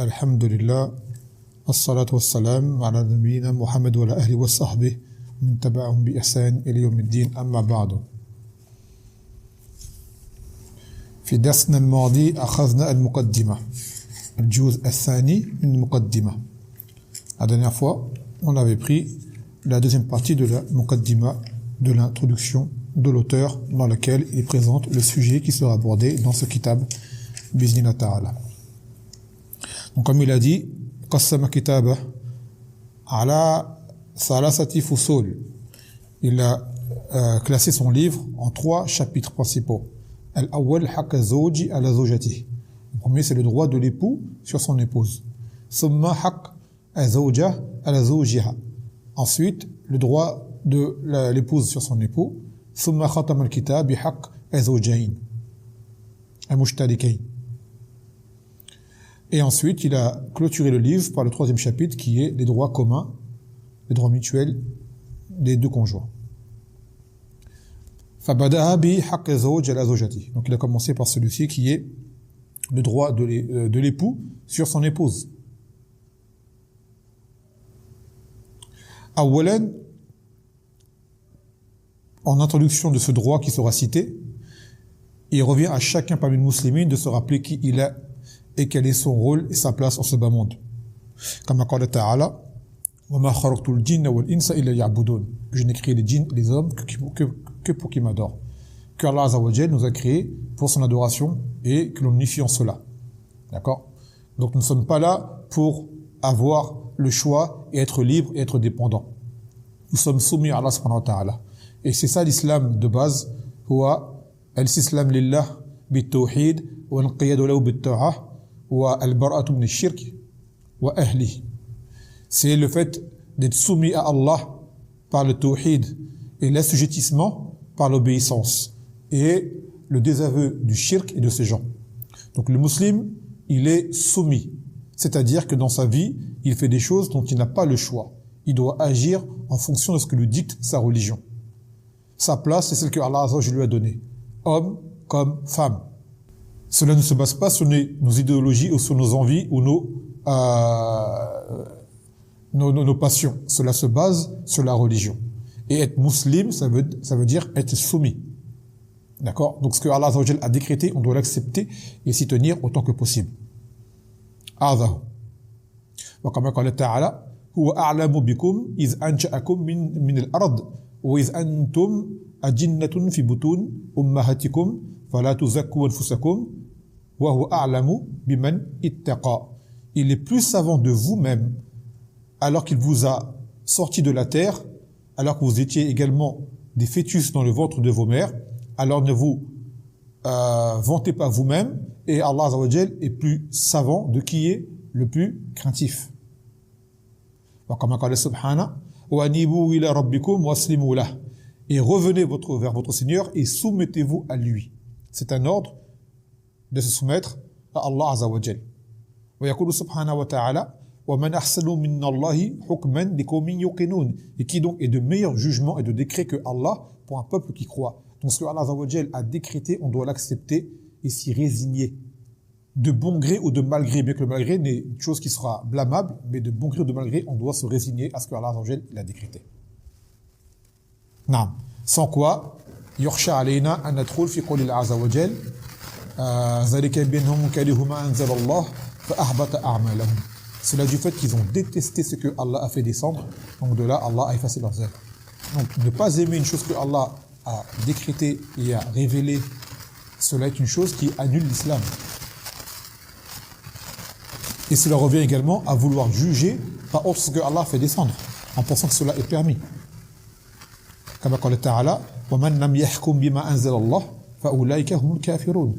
Alhamdulillah, as-salatu was-salam ala nabiyyina Muhammad wa ala ahli wa sahbihi min tabi'ahum bi ihsan ila yawmiddin amma ba'du. في درسنا الماضي أخذنا المقدمة الجزء الثاني من المقدمة. La dernière fois, on avait pris la deuxième partie de la muqaddima, de l'introduction de l'auteur, dans laquelle il présente le sujet qui sera abordé dans ce kitab bi'idhnillah ta'ala. Donc comme il a dit, qassama kitabah ala thalathati fusul. Il a classé son livre en 3 chapitres principaux. Al-awwal haqq az-zawji ala zawjatihi. Le premier, c'est le droit de l'époux sur son épouse. Thumma haqq az-zawja ala zawjiha. Ensuite, le droit de l'épouse sur son époux. Thumma khatama al-kitab bi haqq az-zawjayn al-mushtarikayn. Et ensuite, il a clôturé le livre par le 3e chapitre qui est les droits communs, les droits mutuels des deux conjoints. فَبَدَأَ بِحَقِّ الزَّوْجِ عَلَى زَوْجَتِهِ. Donc il a commencé par celui-ci qui est le droit de l'époux sur son épouse. أولاً, en introduction de ce droit qui sera cité, il revient à chacun parmi les musulmans de se rappeler qui il est et quel est son rôle et sa place en ce bas monde. Comme قال تعالى وَمَا خَلَقْتُ الْجِنَّ وَالْإِنسَ إِلَّا يَعْبُدُونَ. Je n'ai créé les djinns et les hommes que pour qu'ils m'adorent. Que Allah Azza wa Jal nous a créés pour son adoration et que l'on unifie en cela. D'accord? Donc nous ne sommes pas là pour avoir le choix et être libre et être dépendant. Nous sommes soumis à Allah subhanahu wa ta'ala. Et c'est ça l'islam de base. Huwa al-islam lillah bit-tawhid wa al-qiyadu lahu bit-ta'ah wa al-bara'atu min ash-shirk wa ahlihi. C'est le fait d'être soumis à Allah par le tawhid et l'assujettissement par l'obéissance et le désaveu du shirk et de ses gens. Donc le musulman, il est soumis, c'est-à-dire que dans sa vie, il fait des choses dont il n'a pas le choix. Il doit agir en fonction de ce que lui dicte sa religion. Sa place, c'est celle que Allah Azza wa Jalla lui a donnée, homme comme femme. Cela ne se base pas sur nos idéologies ou sur nos envies ou nos passions. Cela se base sur la religion. Et être musulman, ça veut dire être soumis. D'accord? Donc ce que Allah Azza wa Jalla a décrété, on doit l'accepter et s'y tenir autant que possible. A'zahu. Wa kama qala ta'ala, huwa a'lamu bikum iz ansha'akum min al-ard wa iz antum ajinnatun fi butun ummahatikum fala tuzakku anfusakum wa huwa a'lamu biman ittaqa. Il est plus savant de vous-même alors qu'il vous a sorti de la terre, alors que vous étiez également des fœtus dans le ventre de vos mères. Alors ne vous vantez pas vous-même, et Allah Azza wa Jal est plus savant de qui est le plus craintif. Et revenez vers votre Seigneur et soumettez-vous à lui. C'est un ordre de se soumettre à Allah Azza wa Jal. ويقول سبحانه وتعالى ومن أحسن من الله حكما لقوم يوقنون. Et qui donc est de meilleur jugement et de décret que Allah pour un peuple qui croit. Donc ce que Allah Azza wa Jal a décrété, on doit l'accepter et s'y résigner. De bon gré ou de mal gré, bien que le mal gré n'est une chose qui sera blâmable, mais de bon gré ou de mal gré, on doit se résigner à ce que Allah Azza wa Jal a décrété. Naam. Sans quoi, yukhsha alayna an nadkhul fi qawli Allah Azza wa Jal dhalika binhum karihu ma anzala Allah fa ahbata a'malahum. C'est là du fait qu'ils ont détesté ce que Allah a fait descendre, donc de là Allah a effacé leurs œuvres. Donc ne pas aimer une chose que Allah a décrété et a révélé, cela est une chose qui annule l'islam. Et cela revient également à vouloir juger par autre ce que Allah fait descendre, en pensant que cela est permis. Comme قال تعالى ومن لم يحكم بما أنزل الله فأولئك هم الكافرون.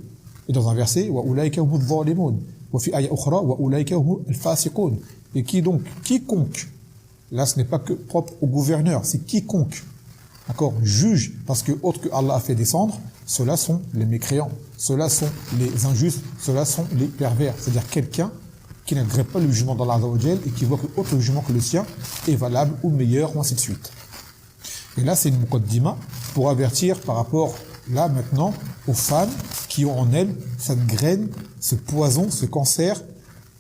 Et dans un verset وأولئك هم الظالمون. وفي آية أخرى وأولئك هم الفاسقون. Et qui donc, quiconque, là ce n'est pas que propre au gouverneur, c'est quiconque, d'accord, juge parce que autre que Allah a fait descendre, ceux-là sont les mécréants, ceux-là sont les injustes, ceux-là sont les pervers. C'est-à-dire quelqu'un qui n'agrée pas le jugement d'Allah Azza wa Jal et qui voit que autre jugement que le sien est valable ou meilleur, ou ainsi de suite. Et là, c'est une muqaddima pour avertir par rapport, là maintenant, aux femmes qui ont en elles cette graine, ce poison, ce cancer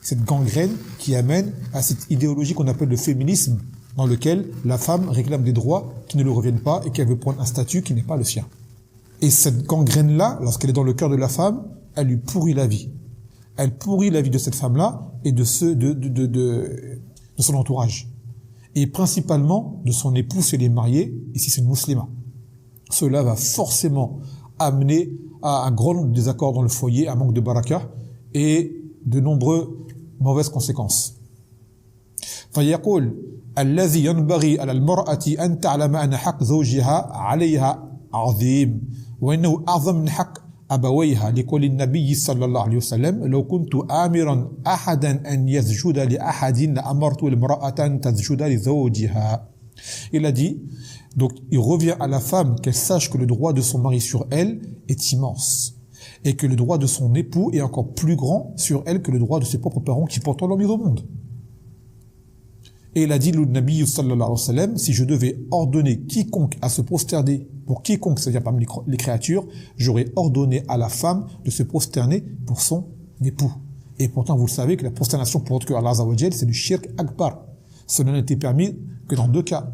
Cette gangrène qui amène à cette idéologie qu'on appelle le féminisme, dans lequel la femme réclame des droits qui ne lui reviennent pas et qu'elle veut prendre un statut qui n'est pas le sien. Et cette gangrène-là, lorsqu'elle est dans le cœur de la femme, elle lui pourrit la vie. Elle pourrit la vie de cette femme-là et de son entourage. Et principalement de son époux si elle est mariée et si c'est une musulmane. Cela va forcément amener à un grand nombre de désaccords dans le foyer, un manque de baraka et de nombreuses mauvaises conséquences. فيقول الذي ينبغي على المرأة أن تعلم أن حق زوجها عليها عظيم وإنه أعظم من حق أبويها لقول النبي صلى الله عليه وسلم لو كنت آمرا أحدا أن يسجد لأحد لأمرت المرأة أن تسجد لزوجها. Il a dit, donc il revient à la femme qu'elle sache que le droit de son mari sur elle est immense et que le droit de son époux est encore plus grand sur elle que le droit de ses propres parents qui pourtant l'ont mis au monde. Et il a dit, le Nabi sallallahu alayhi wa sallam, si je devais ordonner quiconque à se prosterner, pour quiconque, c'est-à-dire parmi les créatures, j'aurais ordonné à la femme de se prosterner pour son époux. Et pourtant, vous le savez que la prosternation pour autre que Allah Azza wa Jal, c'est du shirk akbar. Cela n'était permis que dans 2 cas.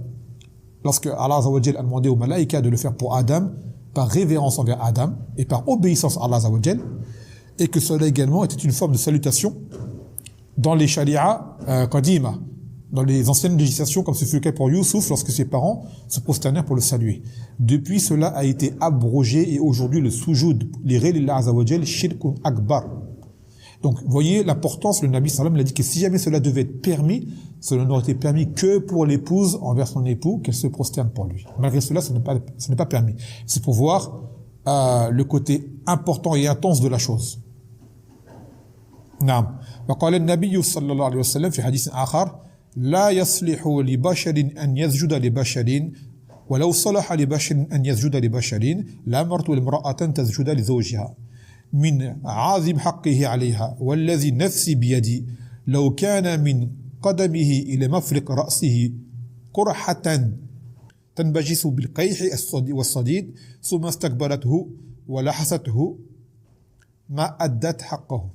Lorsque Allah Azza wa Jal a demandé aux malaïkas de le faire pour Adam, par révérence envers Adam, et par obéissance à Allah Azza wa Jal, et que cela également était une forme de salutation dans les sharia qadima, dans les anciennes législations, comme ce fut le cas pour Youssouf, lorsque ses parents se prosternèrent pour le saluer. Depuis, cela a été abrogé, et aujourd'hui, le soujoud, l'iré lillah azza wa jal, shirkun akbar. Donc, voyez l'importance, le Nabi sallam l'a dit que si jamais cela devait être permis, cela n'aurait été permis que pour l'épouse envers son époux, qu'elle se prosterne pour lui. Malgré cela, ce n'est pas permis. C'est pour voir le côté important et intense de la chose. نعم. وقال النبي صلى الله عليه وسلم في حديث آخر لا يصلح لبشر أن يسجد لبشر ولو صلح لبشر أن يسجد لبشر لأمرت المرأة تسجد لزوجها من عظيم حقه عليها والذي نفسي بيدي لو كان من قدمه إلى مفرق رأسه قرحة تنبجس بالقيح والصديد ثم استكبرته ولحسته ما أدت حقه.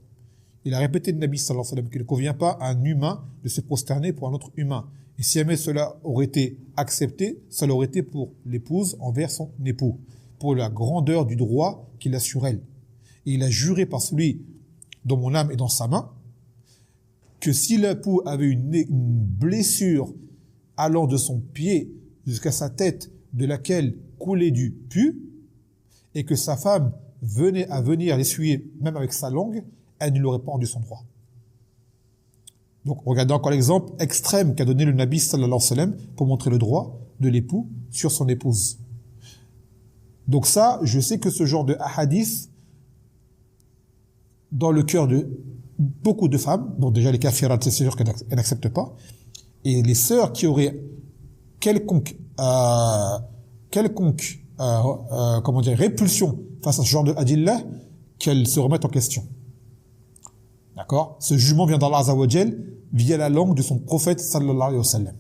Il a répété le Nabi sallallahu alayhi wa sallam qu'il ne convient pas à un humain de se prosterner pour un autre humain. Et si jamais cela aurait été accepté, cela aurait été pour l'épouse envers son époux, pour la grandeur du droit qu'il a sur elle. Et il a juré par celui dont mon âme est dans sa main, que si l'époux avait une blessure allant de son pied jusqu'à sa tête, de laquelle coulait du pu, et que sa femme venait à venir l'essuyer même avec sa langue, elle ne lui aurait pas rendu son droit. Donc, regardez encore l'exemple extrême qu'a donné le Nabi sallallahu alayhi wa sallam pour montrer le droit de l'époux sur son épouse. Donc ça, je sais que ce genre de hadith, dans le cœur de beaucoup de femmes, bon déjà les kafirat, c'est sûr qu'elles n'acceptent pas, et les sœurs qui auraient quelconque répulsion face à ce genre de hadith-là, qu'elles se remettent en question. D'accord? Ce jugement vient d'Allah Azza wa Jal via la langue de son prophète sallallahu alayhi wa sallam.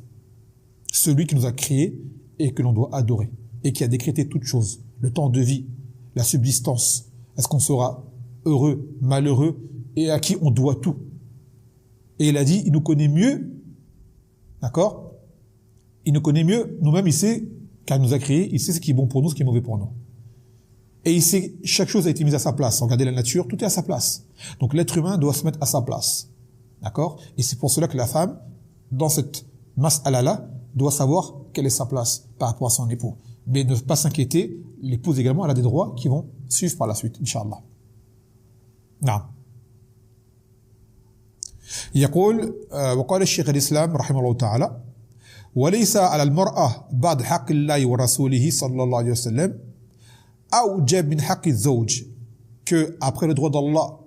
Celui qui nous a créés et que l'on doit adorer et qui a décrété toutes choses, le temps de vie, la subsistance, est-ce qu'on sera heureux, malheureux et à qui on doit tout. Et il a dit, il nous connaît mieux, d'accord? Il nous connaît mieux, nous-mêmes il sait, car il nous a créés, il sait ce qui est bon pour nous, ce qui est mauvais pour nous. Et il sait, chaque chose a été mise à sa place. Regardez la nature, tout est à sa place. Donc l'être humain doit se mettre à sa place. D'accord? Et c'est pour cela que la femme, dans cette mas'ala-là, doit savoir quelle est sa place par rapport à son époux. Mais ne pas s'inquiéter, l'épouse également, elle a des droits qui vont suivre par la suite, Inch'Allah. نعم. يقول وقال الشيخ الإسلام رحمه الله تعالى وليس على المرأة بعد حق الله ورسوله صلى الله عليه وسلم أوجب من حق الزوج que après le droit d'Allah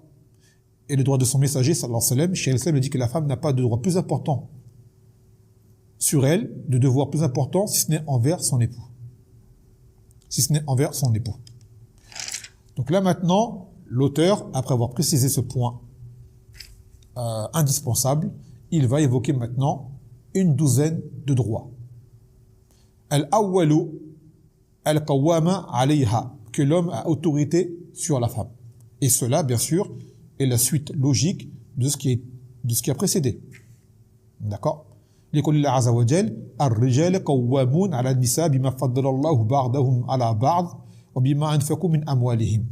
et le droit de son messager sallallahu alayhi wa sallam, Cheikh al-Islam dit que la femme n'a pas de droit plus important sur elle, de devoir plus important si ce n'est envers son époux. Si ce n'est envers son époux. Donc là maintenant, l'auteur, après avoir précisé ce point indispensable, il va évoquer maintenant une douzaine de droits. Al-awwalu al-qawwama alayha, que l'homme a autorité sur la femme. Et cela, bien sûr, est la suite logique de ce qui est de ce qui a précédé. D'accord? ليقول الله عز وجل الرجال قوامون على النساء بما فضل الله بعضهم على بعض وبما أنفقوا من أموالهم.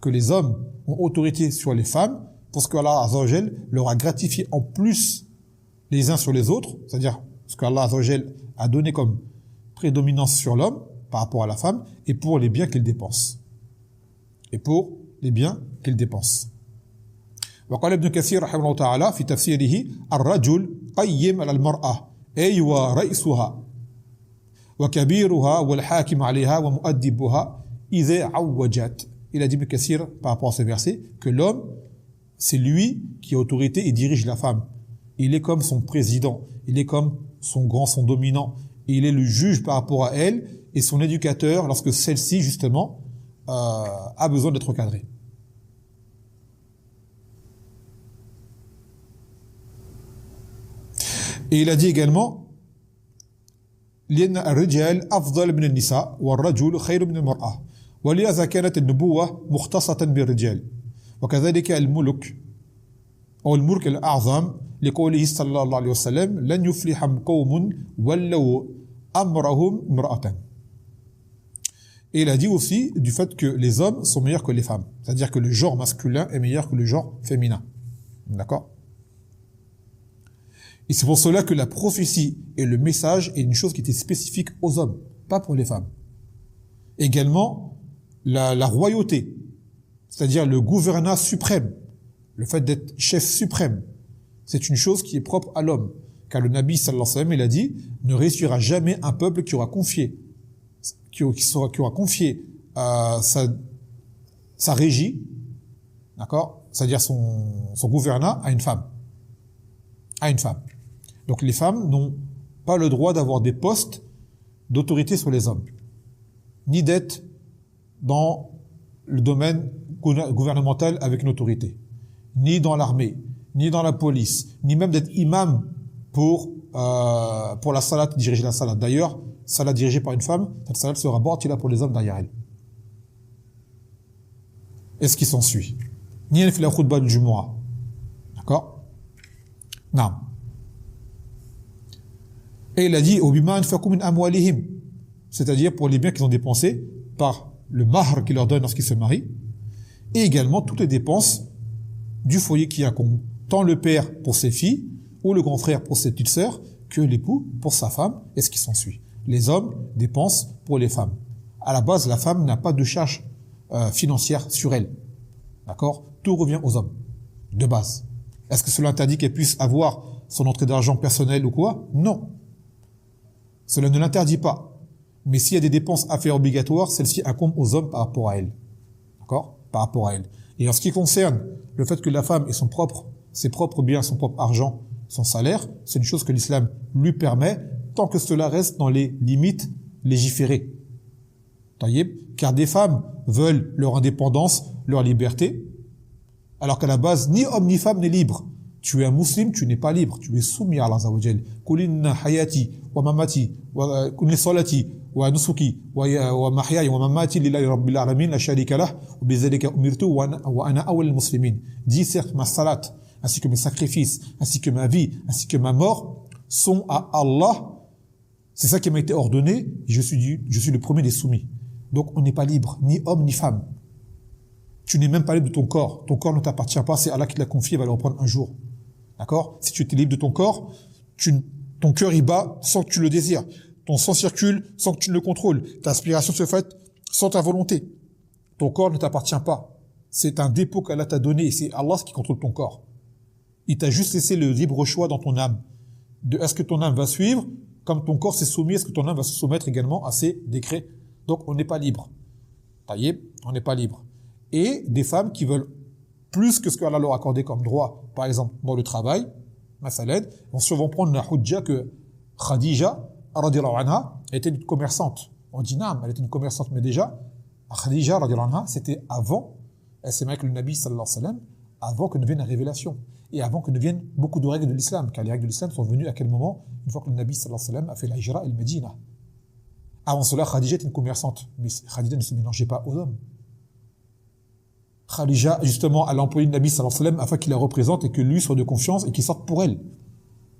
Que les hommes ont autorité sur les femmes parce que Allah Azza wa Jal leur a gratifié en plus les uns sur les autres, c'est-à-dire ce qu'Allah Azza wa Jal a donné comme prédominance sur l'homme par rapport à la femme et pour les biens qu'il dépense. Et pour les biens qu'il dépense. وقال ابن كثير رحمه الله تعالى في تفسيره الرجل قيم على المرأة أي ورئيسها وكبيرها والحاكم عليها ومؤدبها إذا عوجت. Il a dit Ibn Kathir par rapport à ce verset que l'homme, c'est lui qui a autorité et dirige la femme. Il est comme son président, il est comme son dominant. Et il est le juge par rapport à elle et son éducateur lorsque celle-ci, justement, a besoin d'être encadrée. Et il a dit également لأن الرجال أفضل من النساء والرجل خير من المرأة ولهذا كانت النبوة مختصة بالرجال وكذلك الملك أو الملك الأعظم لقوله صلى الله عليه وسلم لن يفلح قوم ولوا أمرهم امرأة. Et il a dit aussi du fait que les hommes sont meilleurs que les femmes, c'est-à-dire que le genre masculin est meilleur que le genre féminin. D'accord? Et c'est pour cela que la prophétie et le message est une chose qui était spécifique aux hommes, pas pour les femmes. Également, la royauté, c'est-à-dire le gouvernorat suprême, le fait d'être chef suprême, c'est une chose qui est propre à l'homme. Car le Nabi sallallahu alayhi wa sallam, il a dit, ne réussira jamais un peuple qui aura confié sa régie, d'accord, c'est-à-dire son gouvernorat à une femme. À une femme. Donc les femmes n'ont pas le droit d'avoir des postes d'autorité sur les hommes, ni d'être dans le domaine gouvernemental avec une autorité, ni dans l'armée, ni dans la police, ni même d'être imam pour la salat, diriger la salat. D'ailleurs, salat dirigée par une femme, cette salat sera batila pour les hommes derrière elle. Et ce qui s'ensuit. Ni elle fait la khutbah du Jumu'ah. D'accord? Non. Et il a dit c'est-à-dire pour les biens qu'ils ont dépensés par le mahr qu'il leur donne lorsqu'ils se marient, et également toutes les dépenses du foyer qui incombe, tant le père pour ses filles ou le grand frère pour ses petites sœurs que l'époux pour sa femme et ce qui s'ensuit. Les hommes dépensent pour les femmes. À la base, la femme n'a pas de charge financière sur elle. D'accord? Tout revient aux hommes, de base. Est-ce que cela interdit qu'elle puisse avoir son entrée d'argent personnelle ou quoi? Non. Cela ne l'interdit pas. Mais s'il y a des dépenses à faire obligatoires, celles-ci incombent aux hommes par rapport à elle. D'accord? Par rapport à elle. Et en ce qui concerne le fait que la femme ait ses propres biens, son propre argent, son salaire, c'est une chose que l'islam lui permet, tant que cela reste dans les limites légiférées. Car des femmes veulent leur indépendance, leur liberté, alors qu'à la base, ni homme ni femme n'est libre. Tu es un musulman, tu n'es pas libre, tu es soumis à Allah Azza wa Jal. Qul inna hayati wa mamati wa kulli salati wa nusuki wa mahyaya wa mamati lillahi rabbil alamin la sharika lah wa bizalika umirtu wa ana awwalul muslimin. Dis certes ma salat ainsi que mes sacrifices, ainsi que ma vie, ainsi que ma mort sont à Allah. C'est ça qui m'a été ordonné, je suis le premier des soumis. Donc on n'est pas libre, ni homme ni femme. Tu n'es même pas libre de ton corps ne t'appartient pas, c'est Allah qui te l'a confié, il va le reprendre un jour. D'accord? Si tu es libre de ton corps, ton cœur y bat sans que tu le désires. Ton sang circule sans que tu ne le contrôles. Ta aspiration se fait sans ta volonté. Ton corps ne t'appartient pas. C'est un dépôt qu'Allah t'a donné et c'est Allah qui contrôle ton corps. Il t'a juste laissé le libre choix dans ton âme. Est-ce que ton âme va suivre? Comme ton corps s'est soumis, est-ce que ton âme va se soumettre également à ces décrets? Donc on n'est pas libre. Taïeb, on n'est pas libre. Et des femmes qui veulent plus que ce qu'Allah leur a accordé comme droit, par exemple dans le travail, on se va prendre la hujja que Khadija, radiyallahu anha, était une commerçante. On dit non, elle était une commerçante, mais déjà, Khadija, radiyallahu anha, c'était avant, elle s'est mariée avec le Nabi sallallahu alayhi wa sallam, avant que ne vienne la révélation, et avant que ne viennent beaucoup de règles de l'islam, car les règles de l'islam sont venues à quel moment? Une fois que le Nabi sallallahu alayhi wa sallam a fait la hijra et le Médina. Avant cela, Khadija était une commerçante, mais Khadija ne se mélangeait pas aux hommes. Khadija, justement, elle a employé le Nabi sallallahu alayhi wa sallam afin qu'il la représente et que lui soit de confiance et qu'il sorte pour elle.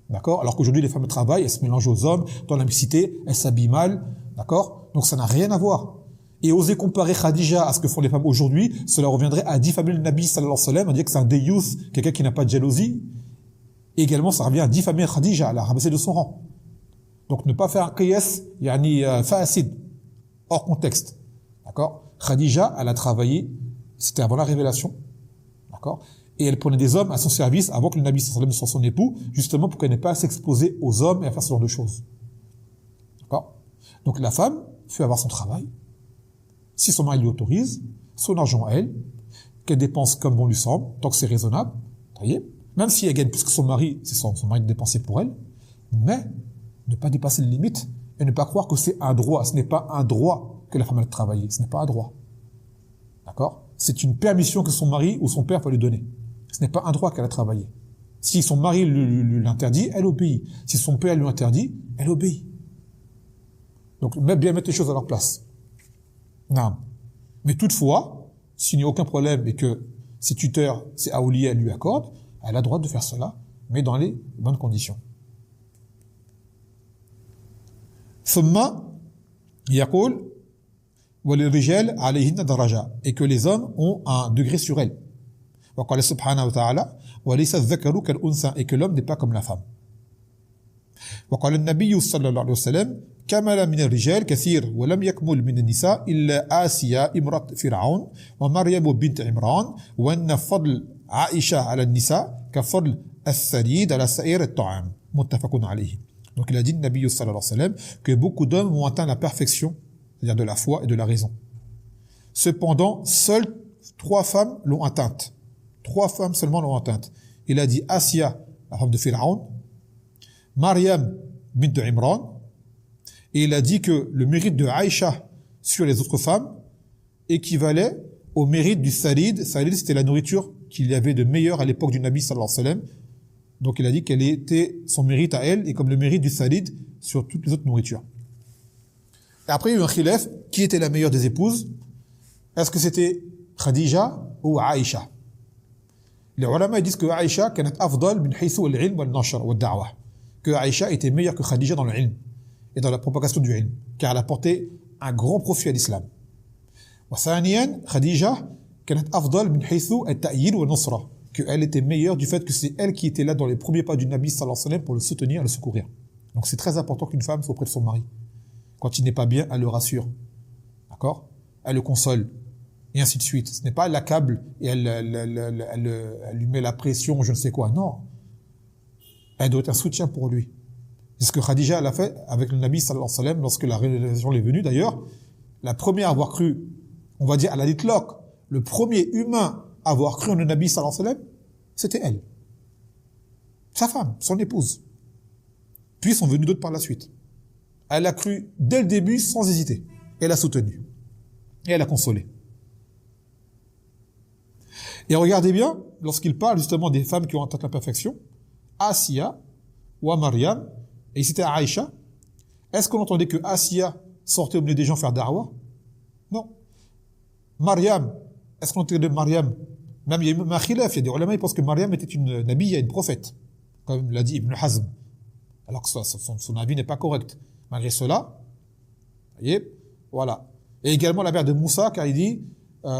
D'accord? Alors qu'aujourd'hui, les femmes travaillent, elles se mélangent aux hommes, dans la mixité, elles s'habillent mal. D'accord? Donc ça n'a rien à voir. Et oser comparer Khadija à ce que font les femmes aujourd'hui, cela reviendrait à diffamer le Nabi sallallahu alayhi wa sallam, à dire que c'est un déyous, quelqu'un qui n'a pas de jalousie. Et également, ça revient à diffamer Khadija, à la rabaisser de son rang. Donc ne pas faire un qiyas, yani fasid, hors contexte. D'accord? Khadija, elle a travaillé, c'était avant la révélation. D'accord? Et elle prenait des hommes à son service avant que le Nabi sallallahu alayhi wa sallam soit son époux, justement pour qu'elle n'ait pas à s'exposer aux hommes et à faire ce genre de choses. D'accord? Donc la femme fait avoir son travail, si son mari lui autorise, son argent à elle, qu'elle dépense comme bon lui semble, tant que c'est raisonnable, voyez, même si elle gagne plus que son mari, c'est son mari de dépenser pour elle, mais ne pas dépasser les limites et ne pas croire que c'est un droit. Ce n'est pas un droit que la femme a travaillé, ce n'est pas un droit. D'accord? C'est une permission que son mari ou son père peut lui donner. Ce n'est pas un droit qu'elle a travaillé. Si son mari l'interdit, elle obéit. Si son père lui interdit, elle obéit. Donc, bien mettre les choses à leur place. Non. Mais toutefois, s'il n'y a aucun problème et que ses tuteurs, ses aoulias lui accordent, elle a le droit de faire cela, mais dans les bonnes conditions. ثم يقول وللرجال عليهن درجة, et que les hommes ont un degré sur elles. وقال سبحانه وتعالى وليس الذكر كالأنثى, et que l'homme n'est pas comme la femme. وقال النبي صلى الله عليه وسلم كمل من الرجال كثير ولم يكمل من النساء إلا آسيا امرأة فرعون ومريم بنت عمران وأن فضل عائشة على النساء كفضل الثريد على سائر الطعام متفق عليه. Donc il a dit, le Nabi sallallahu alayhi wa sallam, que beaucoup d'hommes ont atteint la perfection, c'est-à-dire de la foi et de la raison. Cependant, seules 3 femmes l'ont atteinte. 3 femmes seulement l'ont atteinte. Il a dit Asya, la femme de Pharaon, Maryam bint Imran, et il a dit que le mérite de Aïcha sur les autres femmes équivalait au mérite du sarid. Sarid, c'était la nourriture qu'il y avait de meilleure à l'époque du Nabi sallallahu alayhi wa sallam. Donc il a dit qu'elle était son mérite à elle et comme le mérite du sarid sur toutes les autres nourritures. Et après il y a eu un khilaf, qui était la meilleure des épouses? Est-ce que c'était Khadija ou Aïcha? Les ulama disent que Aïcha kanat afdal min haythu al-ilm wal-nashr wad-da'wa, que Aïcha était meilleure que Khadija dans le ilm et dans la propagation du ilm, car elle a porté un grand profit à l'islam. Wa thaniyan Khadija kanat afdal min haythu at-ta'yid wal-nusra, que elle était meilleure du fait que c'est elle qui était là dans les premiers pas du Nabi sallallahu alayhi wa sallam pour le soutenir et le secourir. Donc c'est très important qu'une femme soit auprès de son mari. Quand il n'est pas bien, elle le rassure. D'accord? Elle le console. Et ainsi de suite. Ce n'est pas elle l'accable et elle lui met la pression, je ne sais quoi. Non. Elle doit être un soutien pour lui. C'est ce que Khadija elle a fait avec le Nabi sallallahu alayhi wa sallam lorsque la révélation est venue. D'ailleurs, la première à avoir cru, on va dire à la litloque, le premier humain à avoir cru en le Nabi sallallahu alayhi wa sallam, c'était elle. Sa femme, son épouse. Puis sont venus d'autres par la suite. Elle a cru dès le début sans hésiter. Elle a soutenu. Et elle a consolé. Et regardez bien, lorsqu'il parle justement des femmes qui ont atteint la perfection, Asiya ou Maryam, et c'était Aïcha, est-ce qu'on entendait que Asiya sortait au milieu des gens faire da'wa? Non. Maryam, est-ce qu'on entendait de Maryam? Même il y a un khilaf, il y a des ulama, ils pensent que Maryam était une nabiyya, une prophète, comme l'a dit Ibn Hazm, alors que son avis n'est pas correct. Malgré cela, vous voyez, voilà. Et également la mère de Moussa, car il dit nous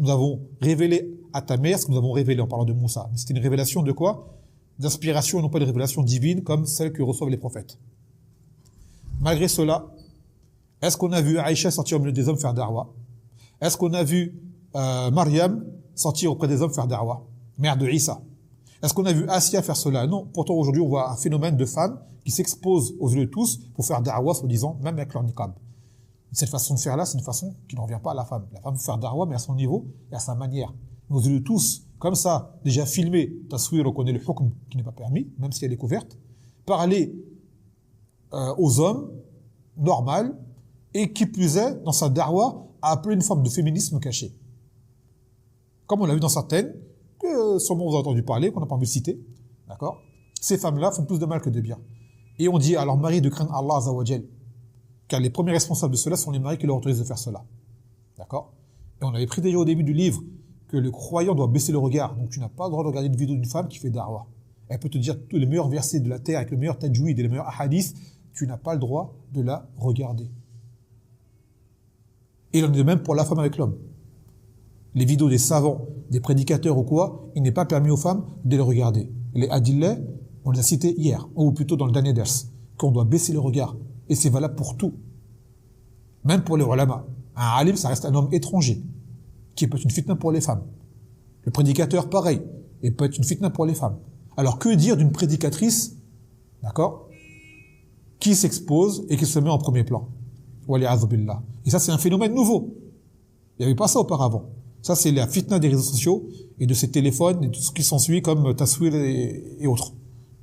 avons révélé à ta mère ce que nous avons révélé en parlant de Moussa. C'était une révélation de quoi? D'inspiration et non pas de révélation divine comme celle que reçoivent les prophètes. Malgré cela, est-ce qu'on a vu Aïcha sortir au milieu des hommes faire da'wa? Est-ce qu'on a vu Maryam sortir auprès des hommes faire da'wa? Mère de Isa. Est-ce qu'on a vu Asya faire cela? Non. Pourtant, aujourd'hui, on voit un phénomène de femmes qui s'exposent aux yeux de tous pour faire da'wa, soi-disant, même avec leur niqab. Cette façon de faire-là, c'est une façon qui ne revient pas à la femme. La femme peut faire da'wa, mais à son niveau et à sa manière. Aux yeux de tous, comme ça, déjà filmé, taswir, on connaît le hukm qui n'est pas permis, même si elle est couverte. Parler aux hommes, normal, et qui plus est, dans sa da'wa, a appelé une forme de féminisme caché. Comme on l'a vu dans certaines, que sûrement vous avez entendu parler, qu'on n'a pas envie de citer, d'accord? Ces femmes-là font plus de mal que de bien. Et on dit à leurs maris de craindre Allah Azza wa Jal, car les premiers responsables de cela sont les maris qui leur autorisent de faire cela. D'accord? Et on avait pris déjà au début du livre que le croyant doit baisser le regard. Donc tu n'as pas le droit de regarder une vidéo d'une femme qui fait da'wah. Elle peut te dire tous les meilleurs versets de la terre avec le meilleur tajwid et les meilleurs hadiths. Tu n'as pas le droit de la regarder. Et il en est de même pour la femme avec l'homme. Les vidéos des savants, des prédicateurs ou quoi, il n'est pas permis aux femmes de les regarder. Les adillets, on les a cités hier, ou plutôt dans le dernier ders, qu'on doit baisser le regard. Et c'est valable pour tout. Même pour les ulama. Un alim, ça reste un homme étranger, qui peut être une fitna pour les femmes. Le prédicateur, pareil, il peut être une fitna pour les femmes. Alors que dire d'une prédicatrice, d'accord, qui s'expose et qui se met en premier plan? Wali'adhu billah. Et ça, c'est un phénomène nouveau. Il n'y avait pas ça auparavant. Ça, c'est la fitna des réseaux sociaux et de ces téléphones et tout ce qui s'ensuit comme Taswir et autres.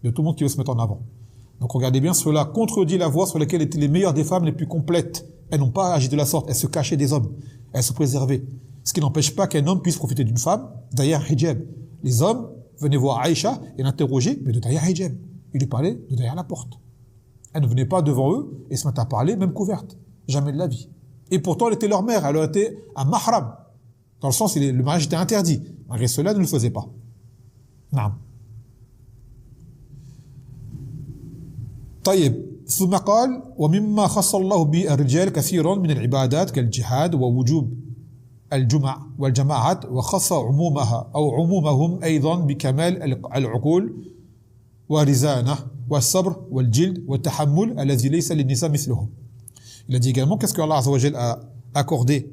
De tout le monde qui veut se mettre en avant. Donc regardez bien, cela contredit la voie sur laquelle étaient les meilleures des femmes les plus complètes. Elles n'ont pas agi de la sorte, elles se cachaient des hommes. Elles se préservaient. Ce qui n'empêche pas qu'un homme puisse profiter d'une femme derrière un hijab. Les hommes venaient voir Aïcha et l'interroger, mais de derrière un hijab. Il lui parlait de derrière la porte. Elle ne venait pas devant eux et se mettait à parler, même couverte. Jamais de la vie. Et pourtant, elle était leur mère, elle leur était un mahram. Dans le sens où le mariage était interdit. Malgré cela, elle ne le faisait pas. Naam. طيب ثم قال ومما خص الله به الرجال كثيرا من العبادات كالجهاد ووجوب الجمع والجماعات وخص عمومها أو عمومهم أيضا بكمال العقول ورزانة والصبر والجلد والتحمل الذي ليس للنساء مثلهم. Il a dit également qu'est-ce que Allah Azza wa Jal a accordé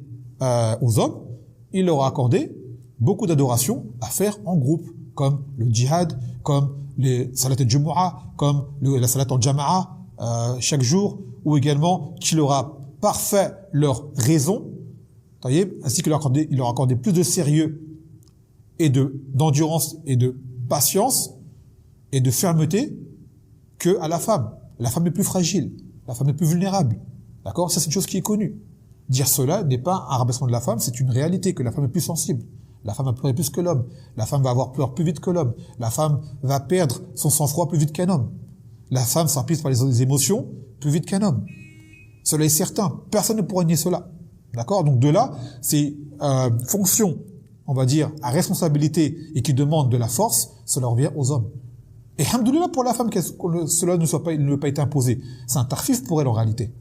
aux hommes. Il leur a accordé beaucoup d'adorations à faire en groupe, comme le djihad, comme les salat al-jumu'ah, comme la salat al-jama'a chaque jour, ou également qu'il leur a parfait leur raison, ainsi qu'il leur a accordé plus de sérieux et d'endurance et de patience et de fermeté que à la femme. La femme est plus fragile, la femme est plus vulnérable. D'accord? Ça, c'est une chose qui est connue. Dire cela n'est pas un rabaissement de la femme, c'est une réalité que la femme est plus sensible. La femme va pleurer plus que l'homme. La femme va avoir peur plus vite que l'homme. La femme va perdre son sang-froid plus vite qu'un homme. La femme s'emprise par les émotions plus vite qu'un homme. Cela est certain. Personne ne pourra nier cela. D'accord? Donc de là, c'est fonction, on va dire, à responsabilité et qui demande de la force, cela revient aux hommes. Et alhamdoulilah pour la femme que cela ne pas été imposé. C'est un tarfif pour elle en réalité.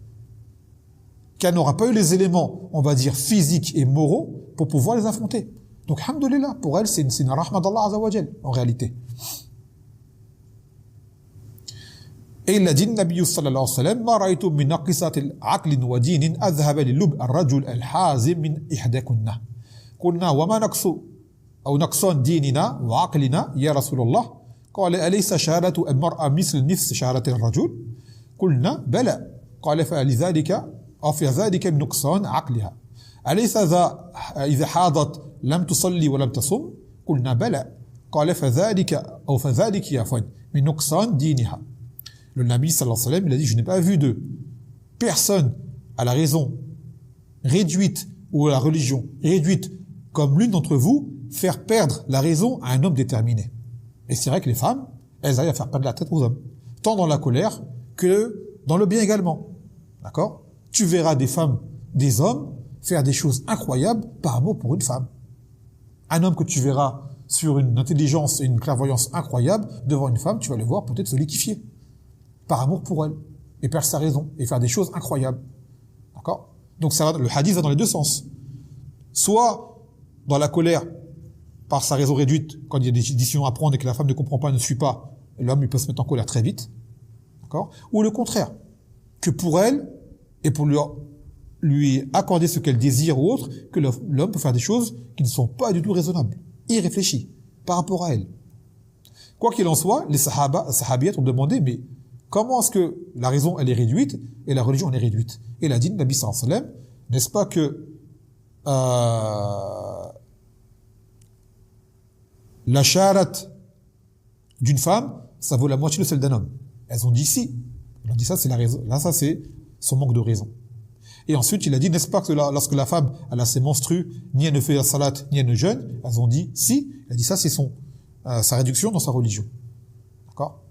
Qu'elle n'aura pas eu les éléments, on va dire, physiques et moraux pour pouvoir les affronter. Donc, alhamdoulilah, pour elle, c'est une rahma d'Allah Azza wa Jal, en réalité. Et il a dit, Nabi sallallahu alayhi wa sallam, ma ra'aytu min naqisat al-aqlin wa dinin adhhaba li lub ar-rajul al-hazim min ihdakunna. Qulna wa ma naqsu aw naqsan dinina wa aqlina ya Rasulullah. قال أليس شهادة المرأة مثل نفس شهادة الرجل؟ قلنا بلى. قال فلذلك أو في ذلك من نقصان عقلها. أليس إذا حاضت لم تصلي ولم تصم؟ قلنا بلى. قال فذلك يا فن من نقصان دينها. Le Nabi sallallahu alayhi wa sallam, il a dit, je n'ai pas vu de personne à la raison réduite ou à la religion réduite comme l'une d'entre vous faire perdre la raison à un homme déterminé. Et c'est vrai que les femmes, elles arrivent à faire perdre la tête aux hommes, tant dans la colère que dans le bien également. D'accord? Tu verras des femmes, des hommes faire des choses incroyables par amour pour une femme. Un homme que tu verras sur une intelligence et une clairvoyance incroyable devant une femme, tu vas le voir peut-être se liquéfier par amour pour elle et perdre sa raison et faire des choses incroyables. D'accord? Donc ça va, le hadith va dans les deux sens. Soit dans la colère par sa raison réduite, quand il y a des décisions à prendre et que la femme ne comprend pas, ne suit pas, l'homme il peut se mettre en colère très vite. D'accord? Ou le contraire, que pour elle et pour lui accorder ce qu'elle désire ou autre, que l'homme peut faire des choses qui ne sont pas du tout raisonnables, irréfléchies par rapport à elle. Quoi qu'il en soit, les sahabiyates ont demandé, mais comment est-ce que la raison elle est réduite et la religion elle est réduite? Et il a dit, Nabi sallallahu alayhi wa sallam, n'est-ce pas que la sharat d'une femme, ça vaut la moitié de celle d'un homme. Elles ont dit si. Elles ont dit ça, c'est la raison. Là, ça, c'est son manque de raison. Et ensuite, il a dit, n'est-ce pas que lorsque la femme, elle a ses menstrues, ni elle ne fait la salat, ni elle ne jeûne, elles ont dit si. Il a dit ça, c'est sa réduction dans sa religion. D'accord?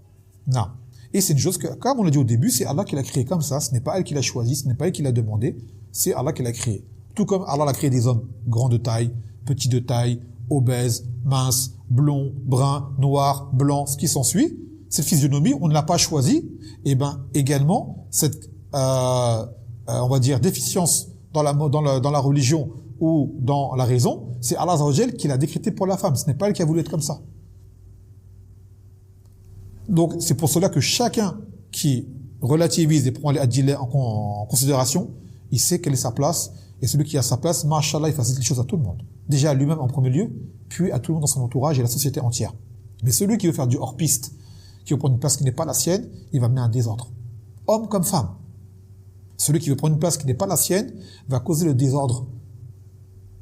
Non. Et c'est une chose que, comme on l'a dit au début, c'est Allah qui l'a créé comme ça. Ce n'est pas elle qui l'a choisi, ce n'est pas elle qui l'a demandé. C'est Allah qui l'a créé. Tout comme Allah a créé des hommes grands de taille, petits de taille, obèses, minces, blonds, bruns, noirs, blancs, ce qui s'ensuit, cette physionomie, on ne l'a pas choisie. Et ben également cette, on va dire, déficience dans la religion ou dans la raison, c'est Allah Azza wa Jal qui l'a décrété pour la femme. Ce n'est pas elle qui a voulu être comme ça. Donc c'est pour cela que chacun qui relativise et prend les adillahs en considération, il sait quelle est sa place. Et celui qui a sa place, masha'Allah, il facilite les choses à tout le monde. Déjà à lui-même en premier lieu, puis à tout le monde dans son entourage et à la société entière. Mais celui qui veut faire du hors-piste, qui veut prendre une place qui n'est pas la sienne, il va mener un désordre. Homme comme femme. Celui qui veut prendre une place qui n'est pas la sienne va causer le désordre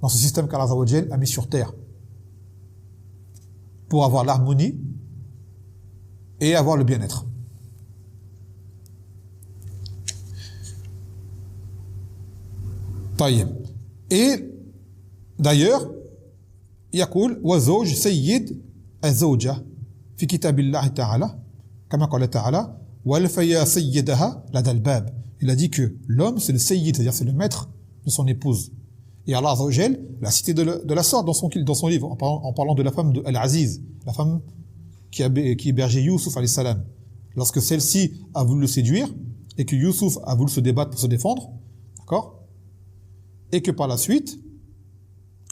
dans ce système qu'Allah Azza wa Jal a mis sur terre pour avoir l'harmonie et avoir le bien-être. طيب. Et d'ailleurs, يقول وزوج سيد الزوجة في كتاب الله تعالى كما قال تعالى والفيا سيدها لدى الباب. Il a dit que l'homme c'est le sayyid, c'est-à-dire c'est le maître de son épouse. Et Allah Azza wa Jal l'a cité de la sorte dans son livre en parlant de la femme de Al-Aziz, la femme qui hébergeait Youssouf alayhi salam. Lorsque celle-ci a voulu le séduire et que Youssouf a voulu se débattre pour se défendre, d'accord? Et que par la suite,